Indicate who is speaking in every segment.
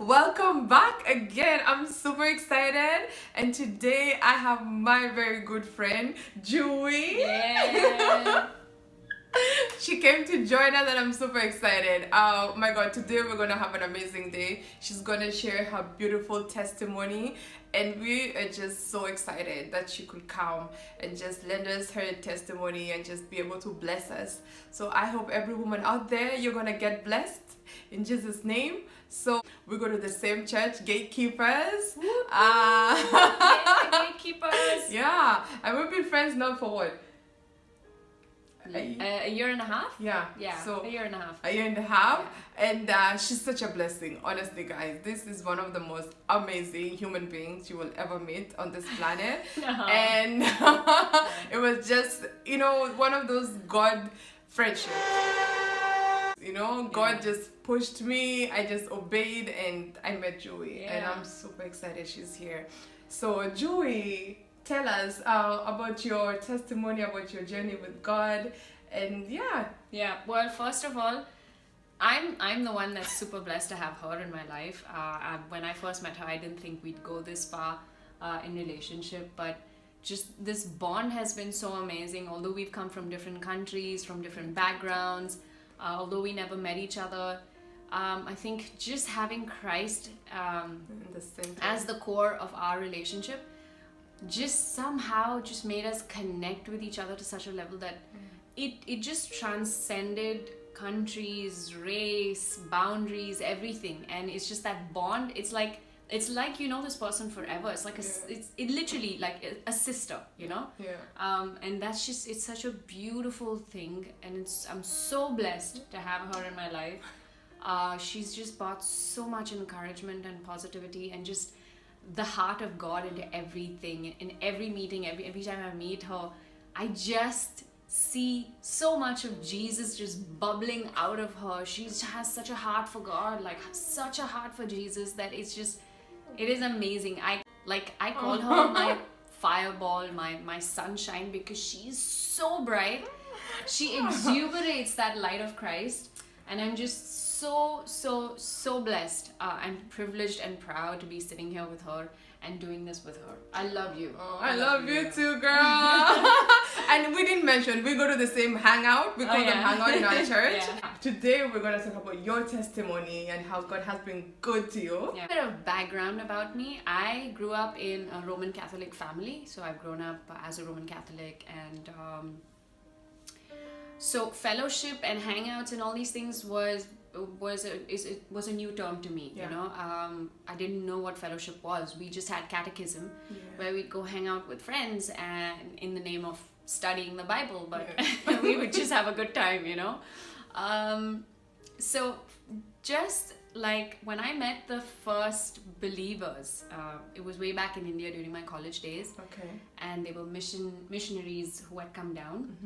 Speaker 1: Welcome back again. I'm super excited, and today I have my very good friend Joey.
Speaker 2: Yeah.
Speaker 1: She came to join us, and I'm super excited. Oh my god, today we're gonna have an amazing day. She's gonna share her beautiful testimony, and we are just so excited that she could come and just lend us her testimony and just be able to bless us. So I hope every woman out there, you're gonna get blessed in Jesus' name. So we go to the same church, Gatekeepers.
Speaker 2: Gatekeepers.
Speaker 1: Yeah, and we've been friends now for what?
Speaker 2: A year and a half?
Speaker 1: Yeah.
Speaker 2: So a year and a half.
Speaker 1: A year and a half. And she's such a blessing, honestly, guys. This is one of the most amazing human beings you will ever meet on this planet. And it was just, one of those God friendships. God just pushed me. I just obeyed, and I met Joey. And I'm super excited she's here. So Joey, tell us about your testimony, about your journey with God, and
Speaker 2: Well, first of all, I'm the one that's super blessed to have her in my life. When I first met her, I didn't think we'd go this far in relationship, but just this bond has been so amazing. Although we've come from different countries, from different backgrounds, although we never met each other, I think just having Christ as the core of our relationship just somehow just made us connect with each other to such a level that it just transcended countries, race, boundaries, everything. And it's just that bond. It's like you know this person forever. It's like it's literally like a sister, and that's just, it's such a beautiful thing, and I'm so blessed to have her in my life. She's just brought so much encouragement and positivity and just the heart of God into everything. In every meeting, every time I meet her, I just see so much of Jesus just bubbling out of her. She has such a heart for God, like such a heart for Jesus, that it is amazing. I call her my fireball, my sunshine, because she's so bright. She exuberates that light of Christ, and I'm just so blessed and privileged and proud to be sitting here with her and doing this with her. I love you.
Speaker 1: I love you too, girl. And we didn't mention, we go to the same hangout. We call them hangout in our church. Today we're going to talk about your testimony and how God has been good to you.
Speaker 2: A bit of background about me. I grew up in a Roman Catholic family, so I've grown up as a Roman Catholic, and so fellowship and hangouts and all these things was a new term to me. I didn't know what fellowship was. We just had catechism where we'd go hang out with friends and in the name of studying the Bible, but we would just have a good time. So just like when I met the first believers, it was way back in India during my college days. And they were missionaries who had come down.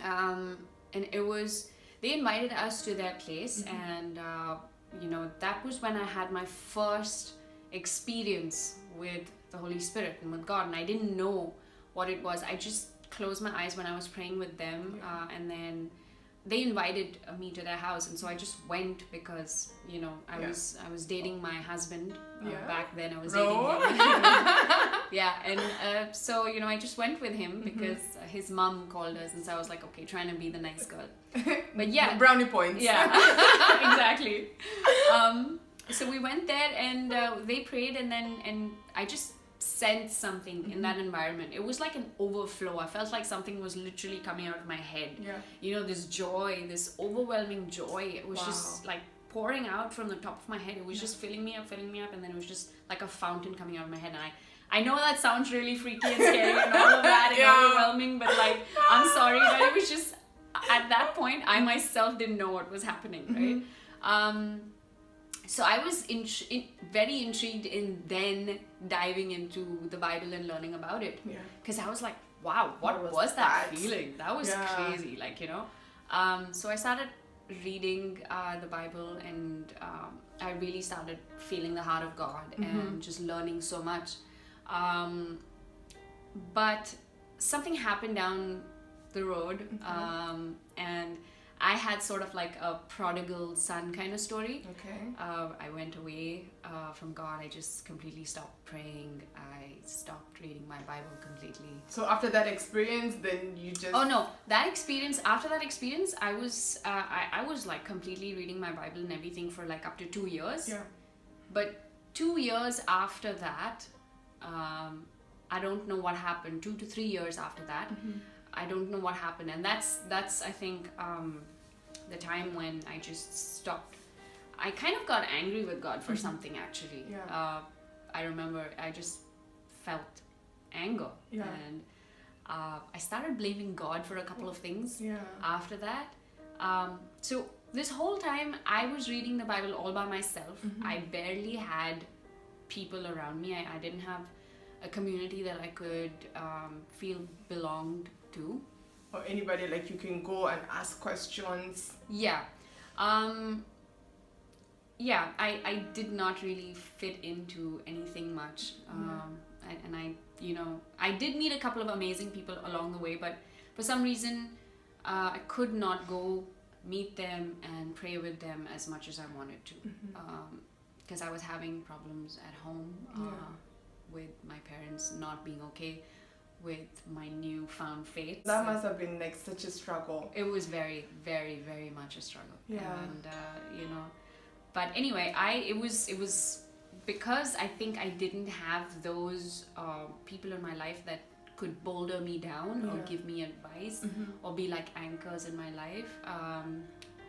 Speaker 2: And they invited us to their place, and that was when I had my first experience with the Holy Spirit and with God, and I didn't know what it was. I just closed my eyes when I was praying with them, and then they invited me to their house, and so I just went because I was dating my husband back then. I was dating him. So I just went with him because his mom called us, and so I was like, okay, trying to be the nice girl. But
Speaker 1: brownie points.
Speaker 2: Exactly. So we went there, and they prayed, and I just sensed something in that environment. It was like an overflow. I felt like something was literally coming out of my head. This joy, this overwhelming joy. It was just like pouring out from the top of my head. It was just filling me up, and then it was just like a fountain coming out of my head. And I know that sounds really freaky and scary and all of that and overwhelming, but like, I'm sorry, but it was just, at that point, I myself didn't know what was happening, right? So I was very intrigued in then diving into the Bible and learning about it. Because I was like, wow, what was that feeling? That was crazy, So I started reading the Bible, and I really started feeling the heart of God and just learning so much. But something happened down the road, and I had sort of like a prodigal son kind of story.
Speaker 1: Okay.
Speaker 2: I went away from God. I just completely stopped praying. I stopped reading my Bible completely.
Speaker 1: So after that experience, then you just...
Speaker 2: Oh no, after that experience, I was like completely reading my Bible and everything for like up to 2 years.
Speaker 1: Yeah.
Speaker 2: But 2 years after that, I don't know what happened. 2 to 3 years after that, I don't know what happened. And that's I think the time when I just stopped. I kind of got angry with God for something actually.
Speaker 1: Yeah.
Speaker 2: I remember I just felt anger.
Speaker 1: Yeah.
Speaker 2: And I started blaming God for a couple of things after that. So this whole time I was reading the Bible all by myself. I barely had people around me. I didn't have a community that I could feel belonged to.
Speaker 1: Or anybody like you can go and ask questions.
Speaker 2: Yeah. I did not really fit into anything much. And I did meet a couple of amazing people along the way, but for some reason I could not go meet them and pray with them as much as I wanted to, because I was having problems at home with my parents not being okay with my newfound faith.
Speaker 1: That must have been like such a struggle.
Speaker 2: It was very, very, very much a struggle.
Speaker 1: Yeah.
Speaker 2: And but anyway, it was because I think I didn't have those people in my life that could boulder me down or give me advice or be like anchors in my life.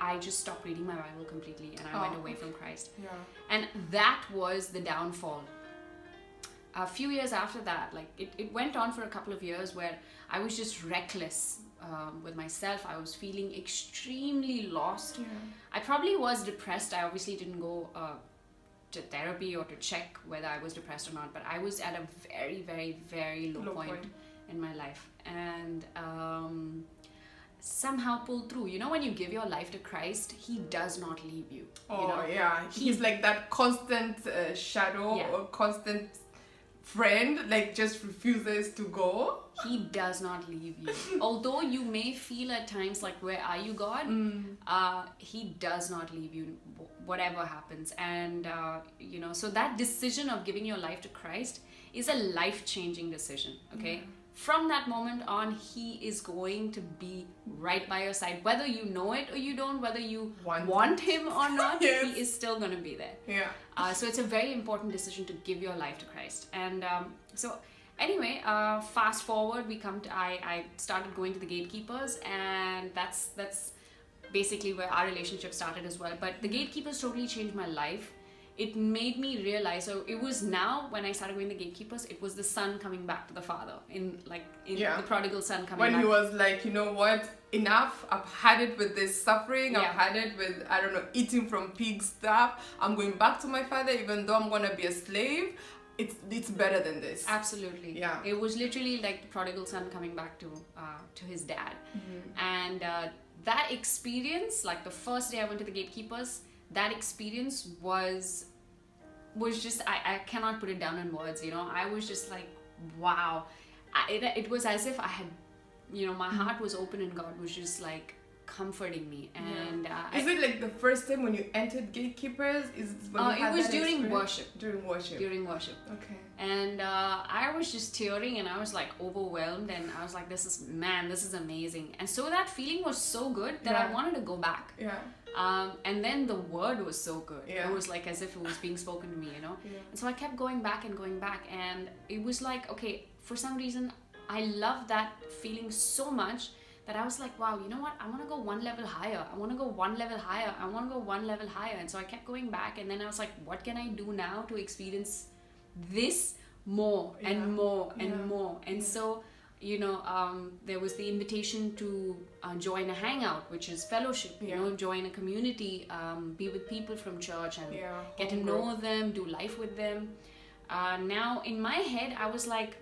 Speaker 2: I just stopped reading my Bible completely and I went away from Christ.
Speaker 1: Yeah.
Speaker 2: And that was the downfall. A few years after that, like it went on for a couple of years where I was just reckless with myself. I was feeling extremely lost.
Speaker 1: Yeah.
Speaker 2: I probably was depressed. I obviously didn't go to therapy or to check whether I was depressed or not, but I was at a very, very, very low point in my life, and somehow pulled through. You know, when you give your life to Christ, He does not leave you.
Speaker 1: He's like that constant shadow or constant friend, like just refuses to go.
Speaker 2: He does not leave you. Although you may feel at times like, where are you, God? He does not leave you, whatever happens. And so that decision of giving your life to Christ is a life-changing decision. Okay. From that moment on, He is going to be right by your side, whether you know it or you don't, whether you want Him or not. He is still going to be there.
Speaker 1: Yeah.
Speaker 2: So it's a very important decision to give your life to Christ. And so anyway, fast forward, we come to I started going to the gatekeepers, and that's basically where our relationship started as well. But the gatekeepers totally changed my life. It made me realize, so it was now when I started going to the gatekeepers, it was the son coming back to the father, in the prodigal son coming back.
Speaker 1: When he was like, you know what, enough, I've had it with this suffering, I've had it with, I don't know, eating from pig stuff, I'm going back to my father, even though I'm gonna be a slave, it's better than this.
Speaker 2: Absolutely.
Speaker 1: Yeah.
Speaker 2: It was literally like the prodigal son coming back to his dad. And that experience, like the first day I went to the gatekeepers, that experience was just, I cannot put it down in words, you know. I was just like, wow. It was as if I had, my heart was open and God was just like comforting me. And
Speaker 1: is it like the first time when you entered gatekeepers? Is when you had
Speaker 2: it was
Speaker 1: that
Speaker 2: during
Speaker 1: experience?
Speaker 2: worship.
Speaker 1: During worship. Okay.
Speaker 2: And I was just tearing and I was like overwhelmed, and I was like, this is amazing. And so that feeling was so good that I wanted to go back.
Speaker 1: Yeah.
Speaker 2: And then the word was so good.
Speaker 1: Yeah.
Speaker 2: It was like as if it was being spoken to me, you know. Yeah. And so I kept going back, and it was like, okay, for some reason I love that feeling so much that I was like, wow, you know what? I want to go one level higher. I want to go one level higher. I want to go one level higher. And so I kept going back, and then I was like, what can I do now to experience this more and more and more? And so, there was the invitation to join a hangout, which is fellowship, join a community, be with people from church and get to know them, do life with them. Now, in my head, I was like,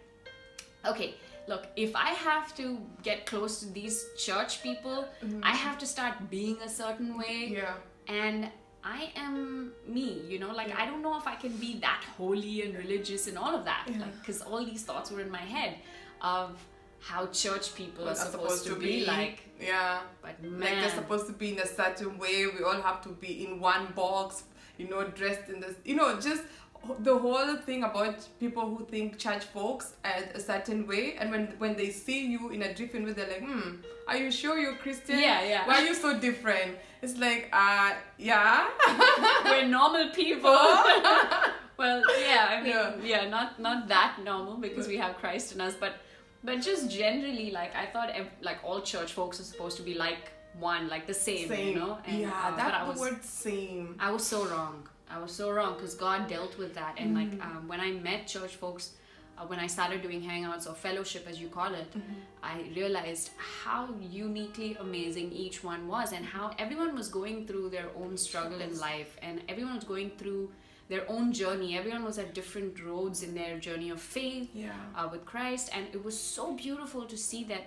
Speaker 2: okay, look, if I have to get close to these church people, I have to start being a certain way.
Speaker 1: Yeah.
Speaker 2: And I am me, I don't know if I can be that holy and religious and all of that, because all these thoughts were in my head of how church people
Speaker 1: What
Speaker 2: are supposed to be like.
Speaker 1: Yeah.
Speaker 2: But
Speaker 1: Like
Speaker 2: man,
Speaker 1: they're supposed to be in a certain way. We all have to be in one box, dressed in this, just the whole thing about people who think church folks a certain way, and when they see you in a different way, they're like, are you sure you're Christian?
Speaker 2: Yeah.
Speaker 1: Why are you so different? It's like, yeah.
Speaker 2: we're normal people. Well, yeah, I mean, not that normal because we have Christ in us, but just generally, like, I thought like all church folks are supposed to be like one, like the same. And,
Speaker 1: yeah,
Speaker 2: but
Speaker 1: that's the word same.
Speaker 2: I was so wrong because God dealt with that. And like when I met church folks, when I started doing hangouts or fellowship as you call it, I realized how uniquely amazing each one was, and how everyone was going through their own struggle in life, and everyone was going through their own journey. Everyone was at different roads in their journey of faith with Christ, and it was so beautiful to see that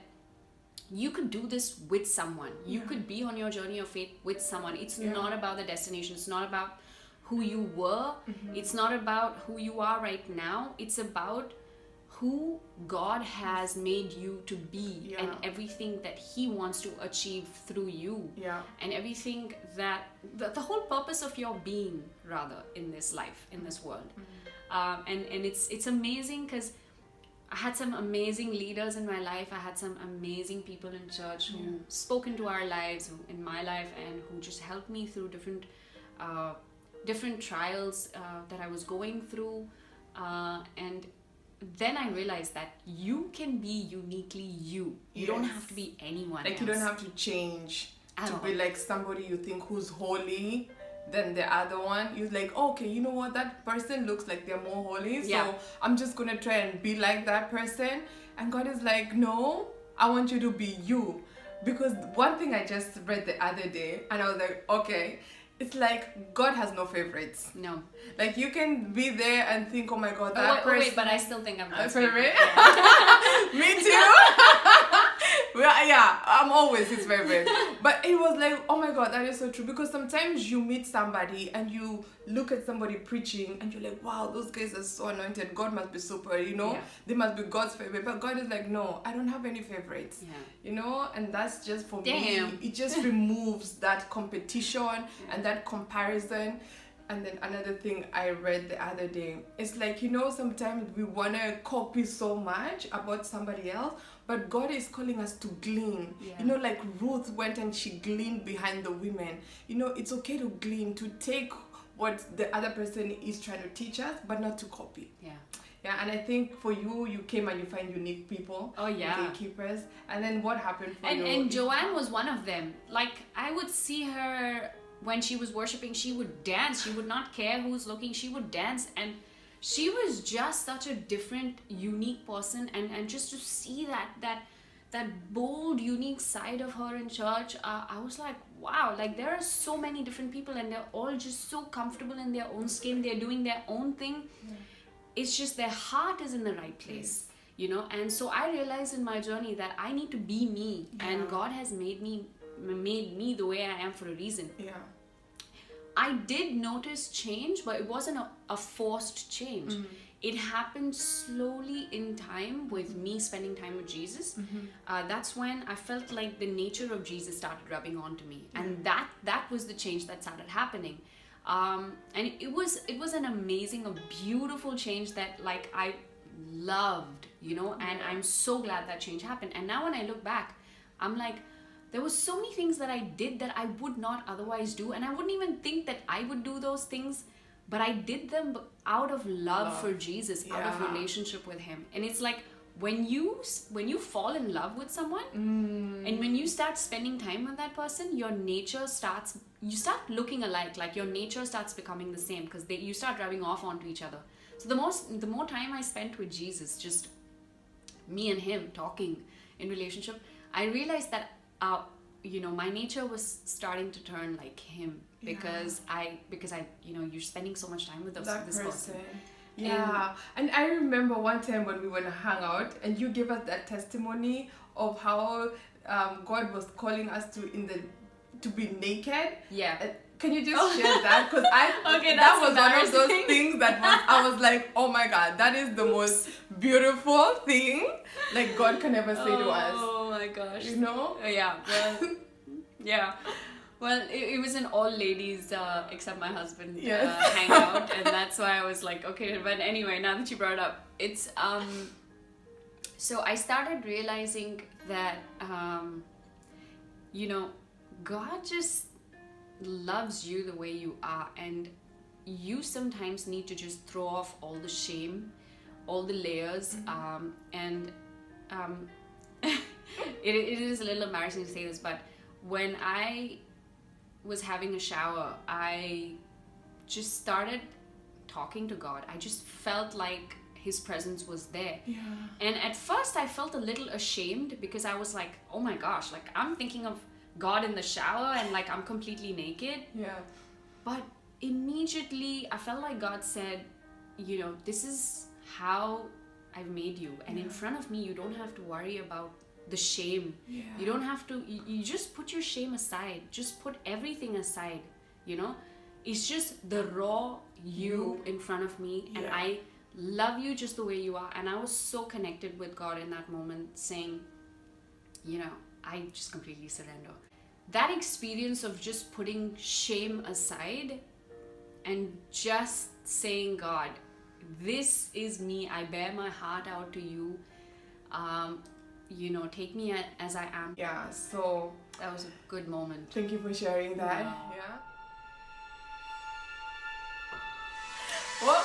Speaker 2: you could do this with someone. You could be on your journey of faith with someone. It's not about the destination. It's not about who you were. It's not about who you are right now. It's about who God has made you to be, and everything that He wants to achieve through you, and everything that the whole purpose of your being, rather, in this life, in this world. And it's amazing because I had some amazing leaders in my life. I had some amazing people in church who spoke into our lives, in my life, and who just helped me through different trials that I was going through, and then I realized that you can be uniquely you. You don't have to be anyone else.
Speaker 1: You don't have to change
Speaker 2: At
Speaker 1: to
Speaker 2: all.
Speaker 1: be like somebody you think who's holy than the other one. You're like, okay, you know what, that person looks like they're more holy, so I'm just gonna try and be like that person. And God is like, no, I want you to be you. Because one thing I just read the other day, and I was like, okay, it's like God has no favorites.
Speaker 2: No.
Speaker 1: Like you can be there and think, oh my God, that
Speaker 2: wait,
Speaker 1: person.
Speaker 2: but I still think I'm God's
Speaker 1: favorite.
Speaker 2: favorite.
Speaker 1: Me too. Well, yeah, I'm always his favorite. But it was like, oh my God, that is so true. Because sometimes you meet somebody and you look at somebody preaching and you're like, wow, those guys are so anointed. God must be super, They must be God's favorite. But God is like, no, I don't have any favorites. And that's just for me. It just removes that competition and that comparison. And then another thing I read the other day, it's like, sometimes we want to copy so much about somebody else, but God is calling us to glean. Like Ruth went and she gleaned behind the women. It's okay to glean, to take what the other person is trying to teach us, but not to copy. Yeah, and I think for you, you came and you find unique people.
Speaker 2: Oh, yeah.
Speaker 1: Gatekeepers. And then what happened for you?
Speaker 2: And Joanne was one of them. Like, I would see her when she was worshiping, she would dance. She would not care who's looking. She would dance. And she was just such a different, unique person. And just to see that bold, unique side of her in church, I was like, wow, like there are so many different people and they're all just so comfortable in their own skin. They're doing their own thing. It's just their heart is in the right place, And so I realized in my journey that I need to be me, and God has made me the way I am for a reason. I did notice change, but it wasn't a forced change. It happened slowly in time with me spending time with Jesus. That's when I felt like the nature of Jesus started rubbing onto me, and that was the change that started happening. And it was an amazing, a beautiful change that like I loved, and I'm so glad that change happened. And now when I look back, I'm like, there were so many things that I did that I would not otherwise do, and I wouldn't even think that I would do those things, but I did them out of love for Jesus, out of relationship with Him. And it's like when you fall in love with someone, and when you start spending time with that person, your nature you start looking alike. Like your nature starts becoming the same because you start rubbing off onto each other. So the more time I spent with Jesus, just me and Him talking in relationship, I realized that my nature was starting to turn like Him because I you're spending so much time with this person.
Speaker 1: Yeah, and I remember one time when we went to hang out and you gave us that testimony of how God was calling us to be naked. Can you just share that? Because
Speaker 2: Okay,
Speaker 1: that
Speaker 2: that's
Speaker 1: was one of those
Speaker 2: embarrassing.
Speaker 1: things that I was like, oh my God, that is the most beautiful thing like God can ever say to us.
Speaker 2: Oh my gosh.
Speaker 1: You know?
Speaker 2: Yeah. Well. Yeah. Well, it was an all ladies except my husband
Speaker 1: Yes.
Speaker 2: hangout, and that's why I was like, okay. But anyway, now that you brought it up, it's so I started realizing that you know, God just loves you the way you are, and you sometimes need to just throw off all the shame, all the layers, and it is a little embarrassing to say this, but when I was having a shower, I just started talking to God. I just felt like His presence was there.
Speaker 1: Yeah.
Speaker 2: And at first I felt a little ashamed because I was like, oh my gosh, like I'm thinking of God in the shower and like I'm completely naked.
Speaker 1: Yeah.
Speaker 2: But immediately I felt like God said, you know, this is how I've made you. And in front of me, you don't have to worry about the shame.
Speaker 1: Yeah.
Speaker 2: You don't have to, you just put your shame aside. Just put everything aside, you know? It's just the raw you in front of me. And
Speaker 1: Yeah.
Speaker 2: I love you just the way you are. And I was so connected with God in that moment, saying, you know, I just completely surrender. That experience of just putting shame aside and just saying, God, this is me. I bear my heart out to you. You know, take me as I am.
Speaker 1: Yeah. So
Speaker 2: That was a good moment.
Speaker 1: thank you for sharing that.
Speaker 2: Yeah.
Speaker 1: Well,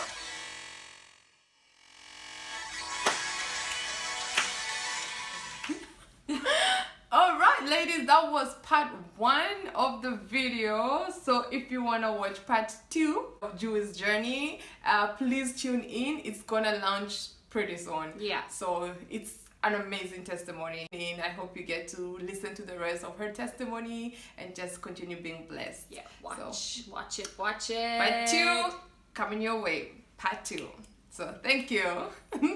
Speaker 1: all right, ladies, that was part 1 of the video. So if you want to watch part 2 of Jew's journey, please tune in. It's gonna launch pretty soon.
Speaker 2: Yeah.
Speaker 1: So it's an amazing testimony, and I hope you get to listen to the rest of her testimony and just continue being blessed.
Speaker 2: Yeah,
Speaker 1: So,
Speaker 2: watch it.
Speaker 1: part 2 coming your way. Part 2. So thank you.
Speaker 2: Bye.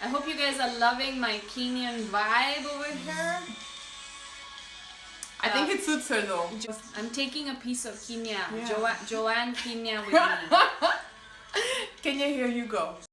Speaker 2: I hope you guys are loving my Kenyan vibe over here.
Speaker 1: I think it suits her though.
Speaker 2: I'm taking a piece of Kenya,
Speaker 1: Yeah.
Speaker 2: Joanne Kenya with me.
Speaker 1: Kenya, here you go.